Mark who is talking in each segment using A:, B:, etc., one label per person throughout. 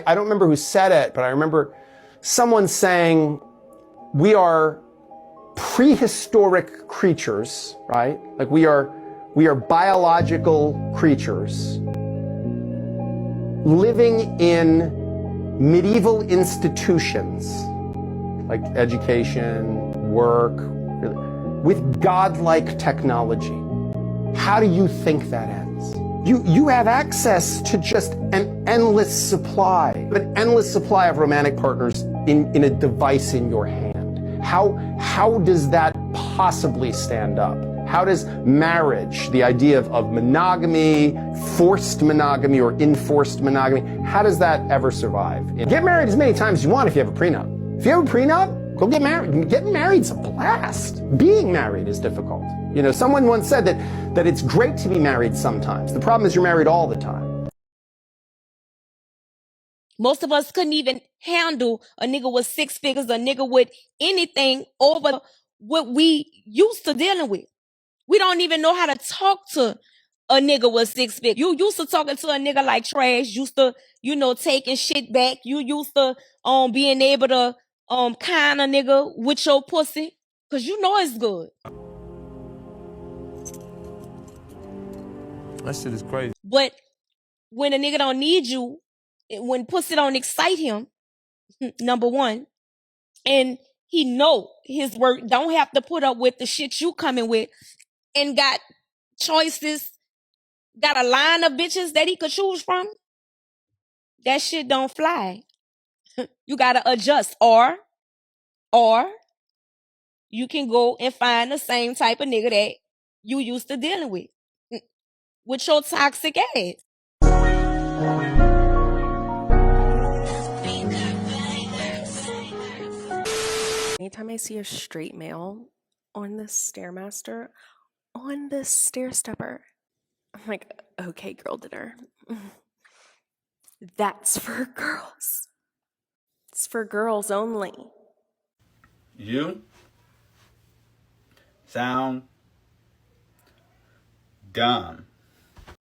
A: I don't remember who said it, but I remember someone saying, we are prehistoric creatures, right? Like we are biological creatures living in medieval institutions like education, work, with godlike technology. How do you think that ends? You have access to just an endless supply, an endless supply of romantic partners in a device in your hand. How does that possibly stand up? How does marriage, the idea of monogamy, forced monogamy or enforced monogamy, how does that ever survive? Get married as many times as you want if you have a prenup. If you have a prenup, go get married. Getting married's a blast. Being married is difficult. You know, someone once said that it's great to be married sometimes. The problem is you're married all the time.
B: Most of us couldn't even handle a nigga with 6 figures, a nigga with anything over what we used to dealing with. We don't even know how to talk to a nigga with 6 figures. You used to talking to a nigga like trash, used to, you know, taking shit back. You used to being able to kind a nigga with your pussy, cause you know it's good.
C: That shit is crazy.
B: But when a nigga don't need you, when pussy don't excite him, number one, and he know his work, don't have to put up with the shit you coming with, and got choices, got a line of bitches that he could choose from, that shit don't fly. You gotta adjust, or you can go and find the same type of nigga that you used to dealing with your toxic ass.
D: Anytime I see a straight male on the StairMaster, on the stair stepper, I'm like, okay, girl dinner. That's for girls. It's for girls only.
E: You sound dumb.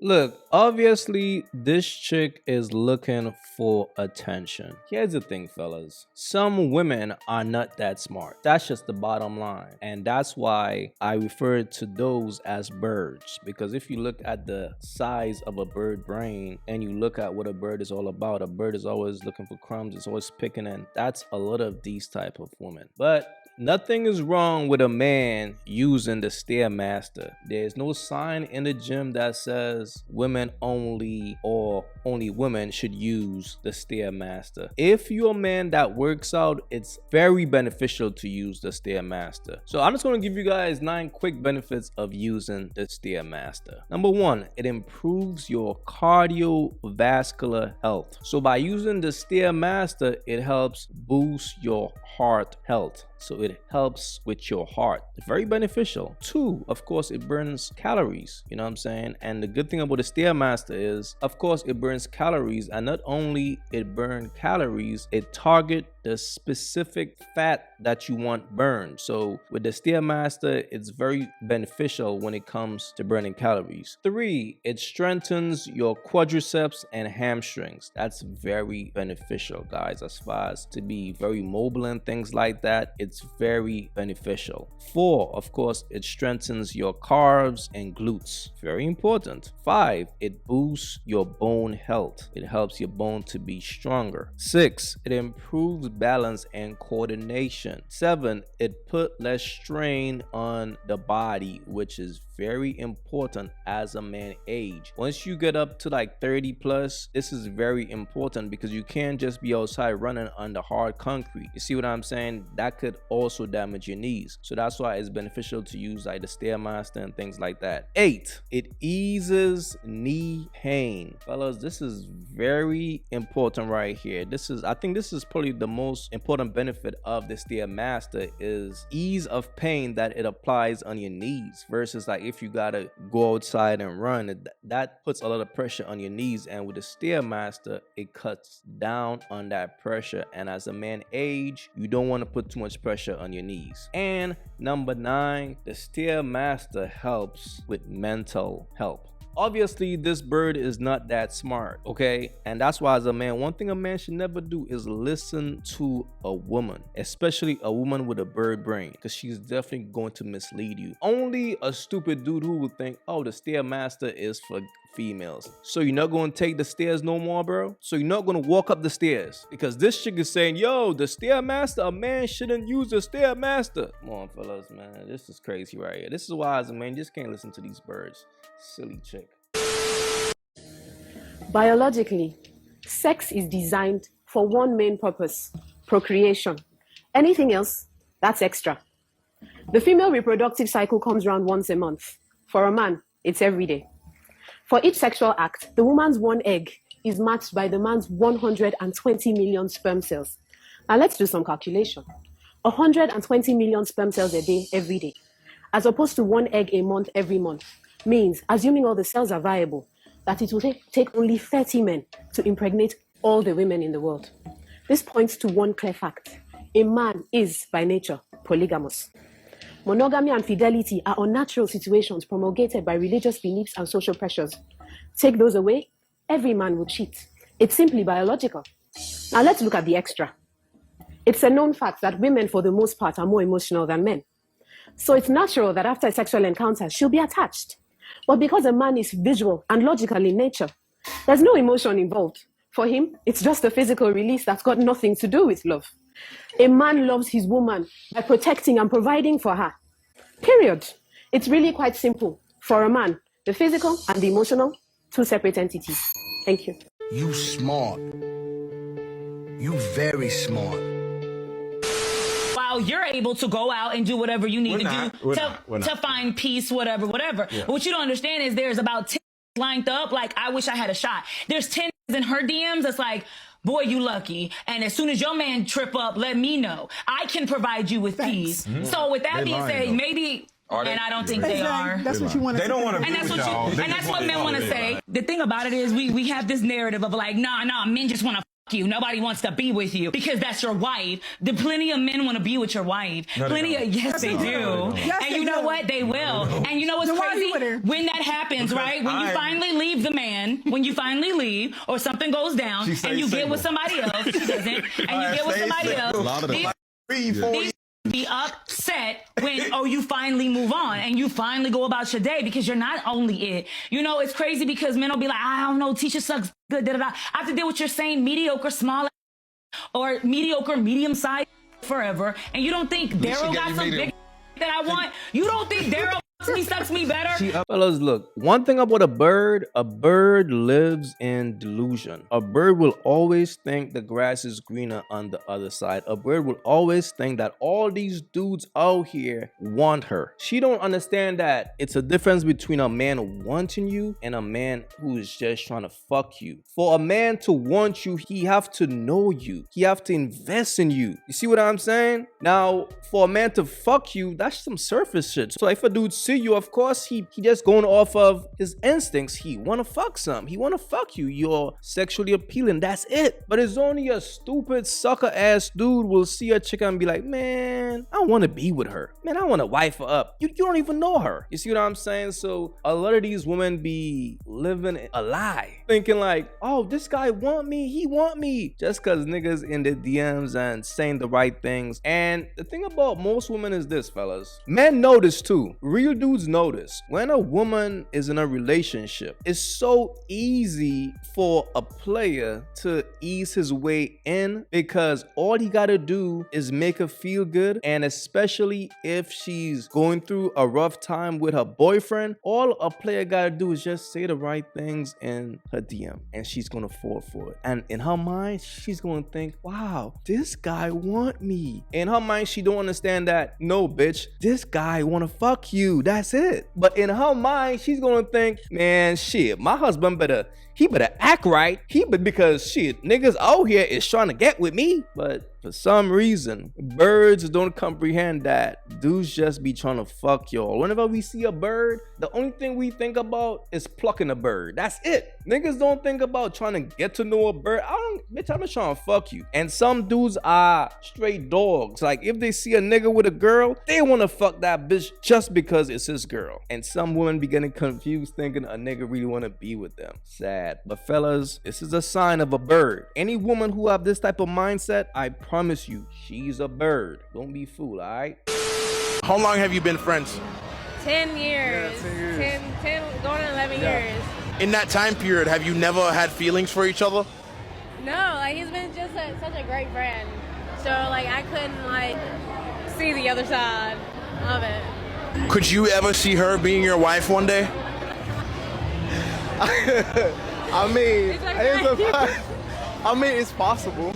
F: Look, obviously, this chick is looking for attention. Here's the thing, fellas. Some women are not that smart. That's just the bottom line. And that's why I refer to those as birds. Because if you look at the size of a bird brain and you look at what a bird is all about, a bird is always looking for crumbs. It's always picking, and that's a lot of these type of women. But nothing is wrong with a man using the StairMaster. There's no sign in the gym that says women only or only women should use the StairMaster. If you're a man that works out, it's very beneficial to use the StairMaster. So I'm just going to give you guys 9 quick benefits of using the StairMaster. Number 1, it improves your cardiovascular health. So by using the StairMaster, it helps boost your heart health. So it helps with your heart. Very beneficial. 2, of course, it burns calories. You know what I'm saying? And the good thing about the StairMaster is, of course, it burns calories. And not only it burns calories, it targets the specific fat that you want burned. So with the StairMaster, it's very beneficial when it comes to burning calories. 3, it strengthens your quadriceps and hamstrings. That's very beneficial, guys, as far as to be very mobile and things like that. It's very beneficial. 4, of course, it strengthens your calves and glutes. Very important. 5, it boosts your bone health. It helps your bone to be stronger. 6, it improves balance and coordination. 7, it put less strain on the body, which is very important as a man age. Once you get up to like 30 plus, this is very important because you can't just be outside running on the hard concrete. You see what I'm saying? That could also damage your knees. So that's why it's beneficial to use like the StairMaster and things like that. 8, it eases knee pain. Fellas, this is very important right here. I think this is probably the most important benefit of the StairMaster is ease of pain that it applies on your knees versus like if you gotta go outside and run, that puts a lot of pressure on your knees. And with the StairMaster, it cuts down on that pressure. And as a man age, you don't want to put too much pressure on your knees. And number 9, the StairMaster helps with mental health. Obviously, this bird is not that smart, okay? And that's why, as a man, one thing a man should never do is listen to a woman, especially a woman with a bird brain, because she's definitely going to mislead you. Only a stupid dude who would think, oh, the StairMaster is for females. So you're not going to take the stairs no more, bro? So you're not going to walk up the stairs? Because this chick is saying, yo, the StairMaster, a man shouldn't use the StairMaster. Come on, fellas, man. This is crazy right here. This is why, as a man, you just can't listen to these birds. Silly chick.
C: Biologically, sex is designed for one main purpose: procreation. Anything else, that's extra. The female reproductive cycle comes around once a month. For a man, it's every day. For each sexual act, the woman's one egg is matched by the man's 120 million sperm cells. Now let's do some calculation. 120 million sperm cells a day, every day, as opposed to one egg a month, every month, means, assuming all the cells are viable, that it will take only 30 men to impregnate all the women in the world. This points to one clear fact: a man is, by nature, polygamous. Monogamy and fidelity are unnatural situations promulgated by religious beliefs and social pressures. Take those away, every man would cheat. It's simply biological. Now let's look at the extra. It's a known fact that women, for the most part, are more emotional than men. So it's natural that after a sexual encounter, she'll be attached. But because a man is visual and logical in nature, there's no emotion involved. For him, it's just a physical release that's got nothing to do with love. A man loves his woman by protecting and providing for her. Period. It's really quite simple. For a man, the physical and the emotional, two separate entities. Thank you.
G: You smart. You very smart.
H: While you're able to go out and do whatever you need to do to find peace, whatever. Yeah. But what you don't understand is there's about 10 lined up. Like, I wish I had a shot. There's 10 in her DMs that's like, boy, you lucky. And as soon as your man trip up, let me know. I can provide you with peace. Mm-hmm. So with that being said, maybe... And I don't think they are.
I: That's what you want to say.
E: They don't want to
H: and that's what men want to say. The thing about it is we have this narrative of like, nah, men just want to you. Nobody wants to be with you because that's your wife. The plenty of men want to be with your wife.
E: No,
H: yes, they do.
I: Yes,
H: and you know what? They will. And you know what's crazy? When that happens, right? When you finally leave the man, when you finally leave, or something goes down, and you get with somebody else, she doesn't, and you get with somebody else, be upset when you finally move on and you finally go about your day because you're not only it. You know, it's crazy because men will be like, I don't know, Tisha sucks good, I have to deal with your same mediocre small or mediocre medium size forever, and you don't think Daryl got some big that I want? You don't think Daryl sucks me better?
F: Fellas, look, one thing about a bird lives in delusion. A bird will always think the grass is greener on the other side. A bird will always think that all these dudes out here want her. She don't understand that it's a difference between a man wanting you and a man who is just trying to fuck you. For a man to want you, he have to know you. He have to invest in you. You see what I'm saying? Now, for a man to fuck you, that's some surface shit. So if a dude see you, of course, he just going off of his instincts. He want to fuck some. He want to fuck you. You're sexually appealing. That's it. But it's only a stupid sucker ass dude will see a chick and be like, man, I want to be with her. Man, I want to wife her up. You don't even know her. You see what I'm saying? So a lot of these women be living a lie, thinking like, oh, this guy want me. He want me. Just because niggas in the DMs and saying the right things. And the thing about most women is this, fellas. Men notice too. Real dudes notice when a woman is in a relationship, it's so easy for a player to ease his way in because all he gotta do is make her feel good. And especially if she's going through a rough time with her boyfriend, all a player gotta do is just say the right things in her DM and she's gonna fall for it. And in her mind, she's gonna think, wow, this guy want me. In her mind, she don't understand that, no, bitch, this guy wanna fuck you. That's it. But in her mind, she's gonna think, man, shit, my husband better He better act right. Because shit, niggas out here is trying to get with me. But for some reason, birds don't comprehend that dudes just be trying to fuck y'all. Whenever we see a bird, the only thing we think about is plucking a bird. That's it. Niggas don't think about trying to get to know a bird. Bitch, I'm just trying to fuck you. And some dudes are straight dogs. Like, if they see a nigga with a girl, they want to fuck that bitch just because it's his girl. And some women be getting confused thinking a nigga really want to be with them. Sad. But fellas, this is a sign of a bird. Any woman who have this type of mindset, I promise you, she's a bird. Don't be fooled, all right?
I: How long have you been friends?
B: 10 years.
J: Yeah, 10 years.
B: 10 going on 11 years.
I: In that time period, have you never had feelings for each other?
B: No, like he's been just such a great friend. So like I couldn't like see the other side of it.
I: Could you ever see her being your wife one day?
J: I mean, it's possible.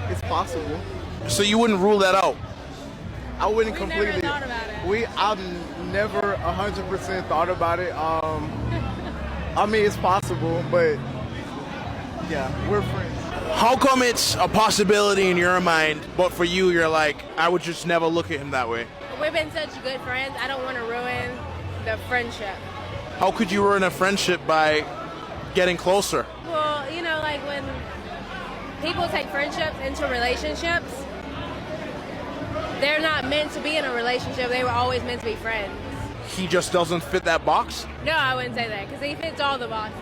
J: It's possible.
I: So you wouldn't rule that out?
J: I wouldn't completely.
B: Never thought about it.
J: I've never 100% thought about it. I mean, it's possible, but yeah, we're friends.
I: How come it's a possibility in your mind, but for you, you're like, I would just never look at him that way?
B: We've been such good friends. I don't want to ruin the friendship.
I: How could you ruin a friendship by getting closer?
B: Well, you know, like when people take friendships into relationships, they're not meant to be in a relationship. They were always meant to be friends.
I: He just doesn't fit that box?
B: No, I wouldn't say that because he fits all the boxes.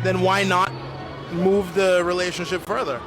I: Then why not move the relationship further?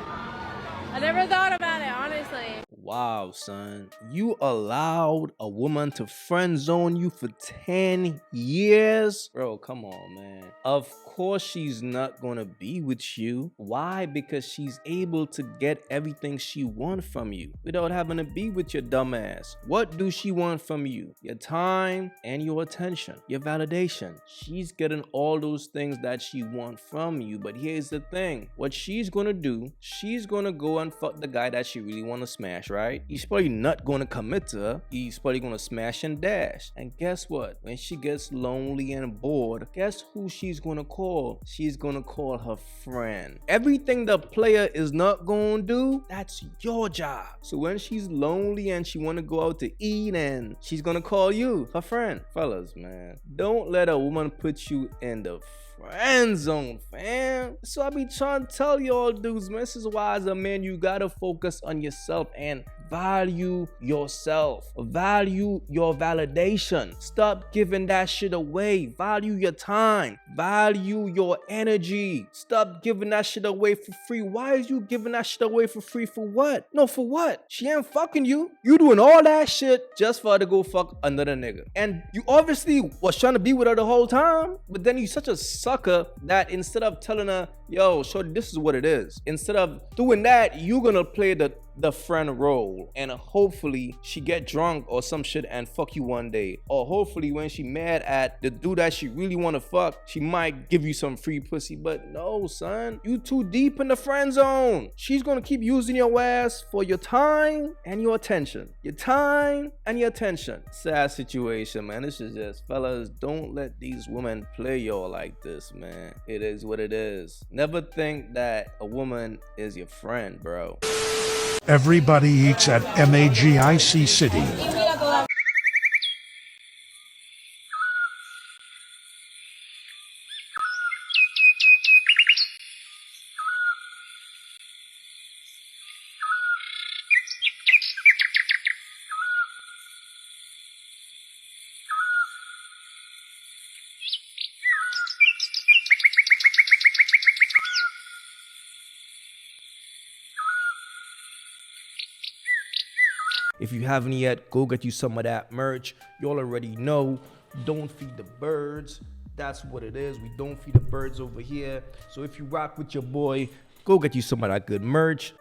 B: I never thought about it, honestly.
F: Wow, son. You allowed a woman to friend zone you for 10 years? Bro, come on, man. Of course she's not gonna be with you. Why? Because she's able to get everything she wants from you without having to be with your dumb ass. What do she want from you? Your time and your attention, your validation. She's getting all those things that she wants from you. But here's the thing. What she's gonna do, she's gonna go and fuck the guy that she really wanna smash, right? He's probably not gonna commit to her. He's probably gonna smash and dash. And guess what? When she gets lonely and bored, guess who she's gonna call? She's gonna call her friend. Everything the player is not gonna do, that's your job. So when she's lonely and she wanna go out to eat, and she's gonna call you, her friend. Fellas, man, don't let a woman put you in the friend zone, fam. So I be trying to tell y'all dudes, man, this is why as a man you gotta focus on yourself and value yourself. Value your validation. Stop giving that shit away. Value your time. Value your energy. Stop giving that shit away for free. Why is you giving that shit away for free? For what? No, for what? She ain't fucking you. You doing all that shit just for her to go fuck another nigga. And you obviously was trying to be with her the whole time, but then you such a sucker that instead of telling her, yo, shorty, this is what it is, instead of doing that, you gonna play the friend role, and hopefully she get drunk or some shit and fuck you one day, or hopefully when she mad at the dude that she really want to fuck, she might give you some free pussy. But no, son, you too deep in the friend zone. She's gonna keep using your ass for your time and your attention. Your time and your attention. Sad situation, man. This is just, fellas, don't let these women play y'all like this, man. It is what it is. Never think that a woman is your friend, bro.
K: Everybody eats at MAGIC City.
F: If you haven't yet, go get you some of that merch. Y'all already know, don't feed the birds. That's what it is. We don't feed the birds over here. So if you rock with your boy, go get you some of that good merch.